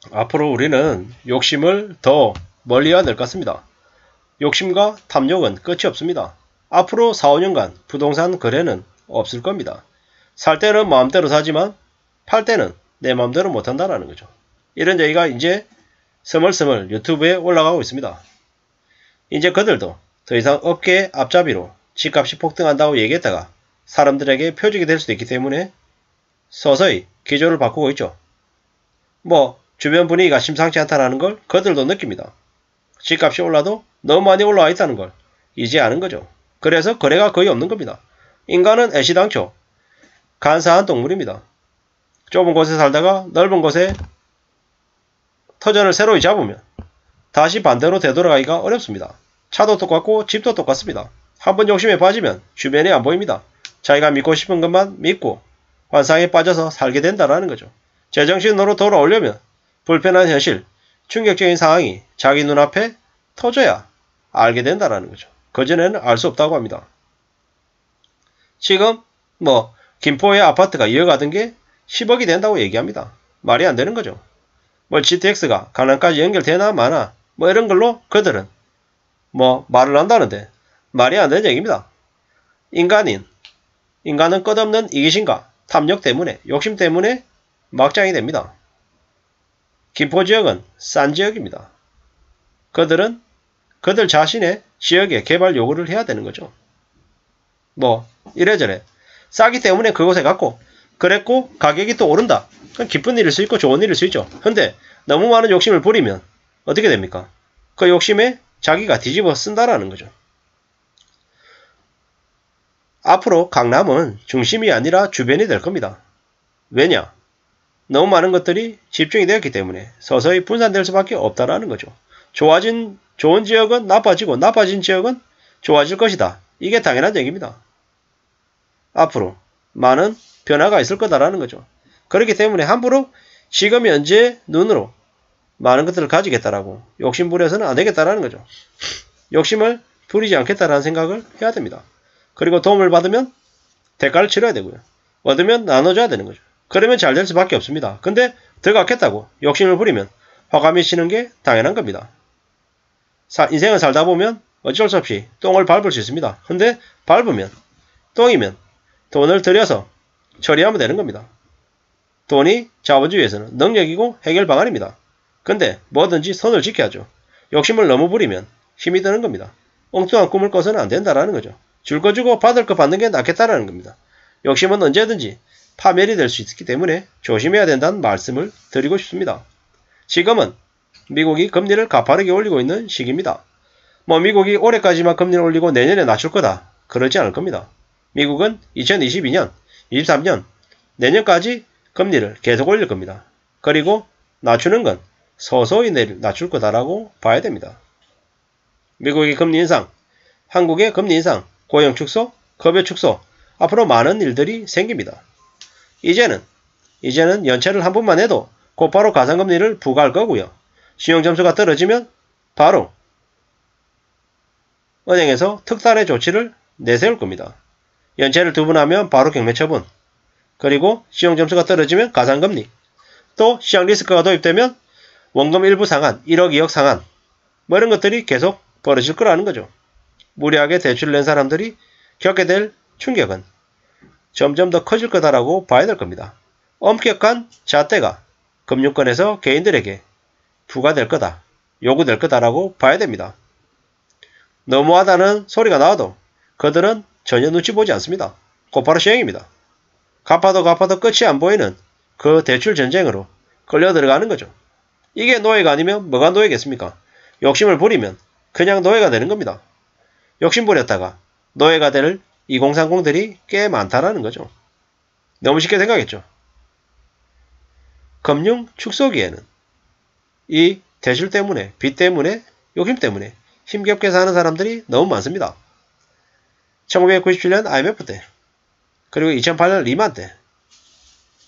앞으로 우리는 욕심을 더 멀리해야 될 것 같습니다. 욕심과 탐욕은 끝이 없습니다. 앞으로 4, 5년간 부동산 거래는 없을 겁니다. 살 때는 마음대로 사지만 팔 때는 내 마음대로 못한다는 거죠. 이런 얘기가 이제 스멀스멀 유튜브에 올라가고 있습니다. 이제 그들도 더 이상 업계 앞잡이로 집값이 폭등한다고 얘기했다가 사람들에게 표적이 될 수도 있기 때문에 서서히 기조를 바꾸고 있죠. 주변 분위기가 심상치 않다는 걸 그들도 느낍니다. 집값이 올라도 너무 많이 올라와 있다는 걸 이제 아는 거죠. 그래서 거래가 거의 없는 겁니다. 인간은 애시당초 간사한 동물입니다. 좁은 곳에 살다가 넓은 곳에 터전을 새로이 잡으면 다시 반대로 되돌아가기가 어렵습니다. 차도 똑같고 집도 똑같습니다. 한번 욕심에 빠지면 주변이 안 보입니다. 자기가 믿고 싶은 것만 믿고 환상에 빠져서 살게 된다는 거죠. 제정신으로 돌아오려면 불편한 현실, 충격적인 상황이 자기 눈앞에 터져야 알게 된다는 거죠. 그전에는 알 수 없다고 합니다. 지금 김포의 아파트가 이어가던 게 10억이 된다고 얘기합니다. 말이 안 되는 거죠. GTX가 강남까지 연결되나 마나 이런 걸로 그들은 말을 한다는데 말이 안 되는 얘기입니다. 인간은 끝없는 이기심과 탐욕 때문에 욕심 때문에 막장이 됩니다. 김포 지역은 싼 지역입니다. 그들 자신의 지역에 개발 요구를 해야 되는 거죠. 이래저래 싸기 때문에 그곳에 갔고 그랬고 가격이 또 오른다. 그건 기쁜 일일 수 있고 좋은 일일 수 있죠. 근데 너무 많은 욕심을 부리면 어떻게 됩니까? 그 욕심에 자기가 뒤집어 쓴다라는 거죠. 앞으로 강남은 중심이 아니라 주변이 될 겁니다. 왜냐? 너무 많은 것들이 집중이 되었기 때문에 서서히 분산될 수밖에 없다라는 거죠. 좋은 지역은 나빠지고 나빠진 지역은 좋아질 것이다. 이게 당연한 얘기입니다. 앞으로 많은 변화가 있을 거다라는 거죠. 그렇기 때문에 함부로 지금 현재 눈으로 많은 것들을 가지겠다라고 욕심부려서는 안 되겠다라는 거죠. 욕심을 부리지 않겠다라는 생각을 해야 됩니다. 그리고 도움을 받으면 대가를 치러야 되고요. 얻으면 나눠줘야 되는 거죠. 그러면 잘 될 수밖에 없습니다. 근데 더 갖겠다고 욕심을 부리면 화가 미치는 게 당연한 겁니다. 인생을 살다 보면 어쩔 수 없이 똥을 밟을 수 있습니다. 근데 밟으면 똥이면 돈을 들여서 처리하면 되는 겁니다. 돈이 자본주의에서는 능력이고 해결 방안입니다. 근데 뭐든지 선을 지켜야죠. 욕심을 너무 부리면 힘이 드는 겁니다. 엉뚱한 꿈을 꿔서는 안 된다라는 거죠. 줄 거 주고 받을 거 받는 게 낫겠다라는 겁니다. 욕심은 언제든지 파멸이 될 수 있기 때문에 조심해야 된다는 말씀을 드리고 싶습니다. 지금은 미국이 금리를 가파르게 올리고 있는 시기입니다. 미국이 올해까지만 금리를 올리고 내년에 낮출 거다. 그러지 않을 겁니다. 미국은 2022년, 23년, 내년까지 금리를 계속 올릴 겁니다. 그리고 낮추는 건 서서히 낮출 거다라고 봐야 됩니다. 미국의 금리 인상, 한국의 금리 인상, 고용 축소, 급여 축소, 앞으로 많은 일들이 생깁니다. 이제는 연체를 한 번만 해도 곧바로 가상금리를 부과할 거고요. 신용점수가 떨어지면 바로 은행에서 특단의 조치를 내세울 겁니다. 연체를 2번 하면 바로 경매처분, 그리고 신용점수가 떨어지면 가상금리, 또 시장 리스크가 도입되면 원금 일부 상한, 1억, 2억 상한, 이런 것들이 계속 벌어질 거라는 거죠. 무리하게 대출을 낸 사람들이 겪게 될 충격은 점점 더 커질 거다라고 봐야 될 겁니다. 엄격한 잣대가 금융권에서 개인들에게 부과될 거다, 요구될 거다라고 봐야 됩니다. 너무하다는 소리가 나와도 그들은 전혀 눈치 보지 않습니다. 곧바로 시행입니다. 갚아도 끝이 안 보이는 그 대출 전쟁으로 끌려 들어가는 거죠. 이게 노예가 아니면 뭐가 노예겠습니까? 욕심을 부리면 그냥 노예가 되는 겁니다. 욕심 부렸다가 노예가 될 2030들이 꽤 많다라는 거죠. 너무 쉽게 생각했죠. 금융 축소기에는 이 대출 때문에, 빚 때문에, 욕심 때문에 힘겹게 사는 사람들이 너무 많습니다. 1997년 IMF 때, 그리고 2008년 리만 때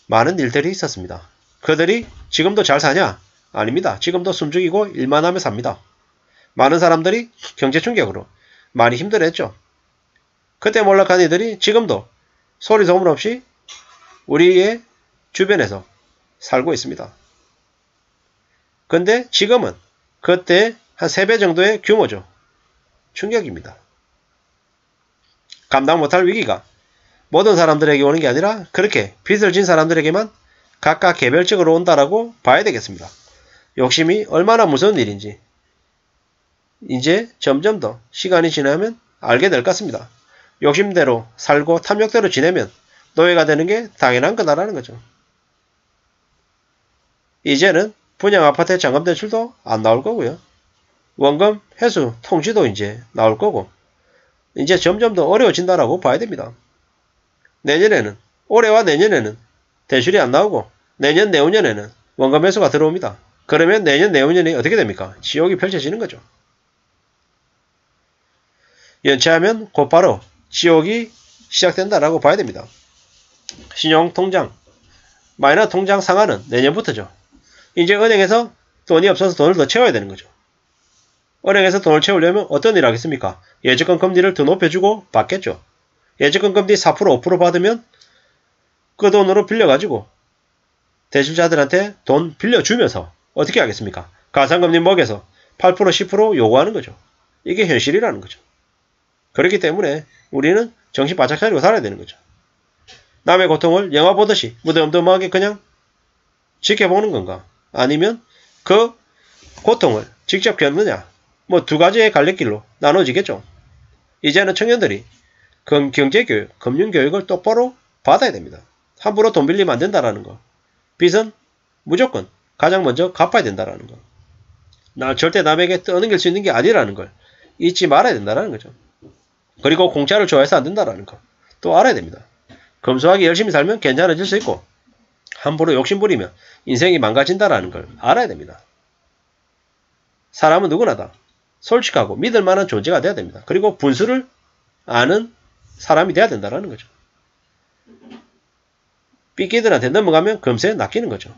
많은 일들이 있었습니다. 그들이 지금도 잘 사냐? 아닙니다. 지금도 숨죽이고 일만 하며 삽니다. 많은 사람들이 경제 충격으로 많이 힘들어했죠. 그때 몰락한 이들이 지금도 소리 소문 없이 우리의 주변에서 살고 있습니다. 근데 지금은 그때 한 3배 정도의 규모죠. 충격입니다. 감당 못할 위기가 모든 사람들에게 오는 게 아니라 그렇게 빚을 진 사람들에게만 각각 개별적으로 온다라고 봐야 되겠습니다. 욕심이 얼마나 무서운 일인지 이제 점점 더 시간이 지나면 알게 될 것 같습니다. 욕심대로 살고 탐욕대로 지내면 노예가 되는 게 당연한 거다라는 거죠. 이제는 분양 아파트의 잔금 대출도 안 나올 거고요. 원금 회수 통지도 이제 나올 거고 이제 점점 더 어려워진다라고 봐야 됩니다. 내년에는 올해와 내년에는 대출이 안 나오고 내년 내후년에는 원금 회수가 들어옵니다. 그러면 내년 내후년이 어떻게 됩니까? 지옥이 펼쳐지는 거죠. 연체하면 곧바로 지옥이 시작된다라고 봐야 됩니다. 신용통장, 마이너 통장 상한은 내년부터죠. 이제 은행에서 돈이 없어서 돈을 더 채워야 되는 거죠. 은행에서 돈을 채우려면 어떤 일을 하겠습니까? 예적금 금리를 더 높여주고 받겠죠. 예적금 금리 4% 5% 받으면 그 돈으로 빌려가지고 대출자들한테 돈 빌려주면서 어떻게 하겠습니까? 가상금리 먹여서 8% 10% 요구하는 거죠. 이게 현실이라는 거죠. 그렇기 때문에 우리는 정신 바짝 차리고 살아야 되는 거죠. 남의 고통을 영화 보듯이 무덤덤하게 그냥 지켜보는 건가? 아니면 그 고통을 직접 겪느냐? 뭐 두 가지의 갈래길로 나눠지겠죠. 이제는 청년들이 경제교육, 금융교육을 똑바로 받아야 됩니다. 함부로 돈 빌리면 안 된다라는 거. 빚은 무조건 가장 먼저 갚아야 된다라는 거. 절대 남에게 떠넘길 수 있는 게 아니라는 걸 잊지 말아야 된다라는 거죠. 그리고 공짜를 좋아해서 안 된다라는 거. 또 알아야 됩니다. 검소하게 열심히 살면 괜찮아질 수 있고 함부로 욕심부리면 인생이 망가진다라는 걸 알아야 됩니다. 사람은 누구나 다 솔직하고 믿을 만한 존재가 돼야 됩니다. 그리고 분수를 아는 사람이 돼야 된다는 거죠. 삐끼들한테 넘어가면 금세 낚이는 거죠.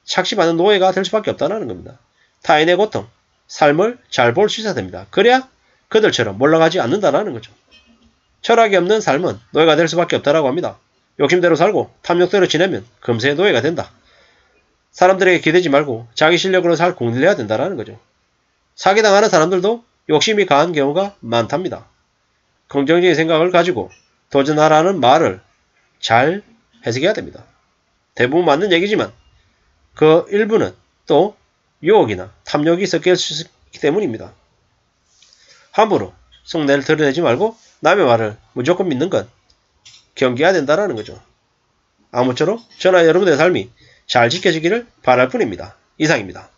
착취받는 노예가 될 수밖에 없다는 겁니다. 타인의 고통, 삶을 잘 볼 수 있어야 됩니다. 그래야 그들처럼 몰락하지 않는다는 거죠. 철학이 없는 삶은 노예가 될 수밖에 없다고 합니다. 욕심대로 살고 탐욕대로 지내면 금세 노예가 된다. 사람들에게 기대지 말고 자기 실력으로 잘 공부를 해야 된다는 거죠. 사기당하는 사람들도 욕심이 강한 경우가 많답니다. 긍정적인 생각을 가지고 도전하라는 말을 잘 해석해야 됩니다. 대부분 맞는 얘기지만 그 일부는 또 유혹이나 탐욕이 섞여 있기 때문입니다. 함부로 속내를 드러내지 말고 남의 말을 무조건 믿는 건 경계해야 된다는 거죠. 아무쪼록 저나 여러분의 삶이 잘 지켜지기를 바랄 뿐입니다. 이상입니다.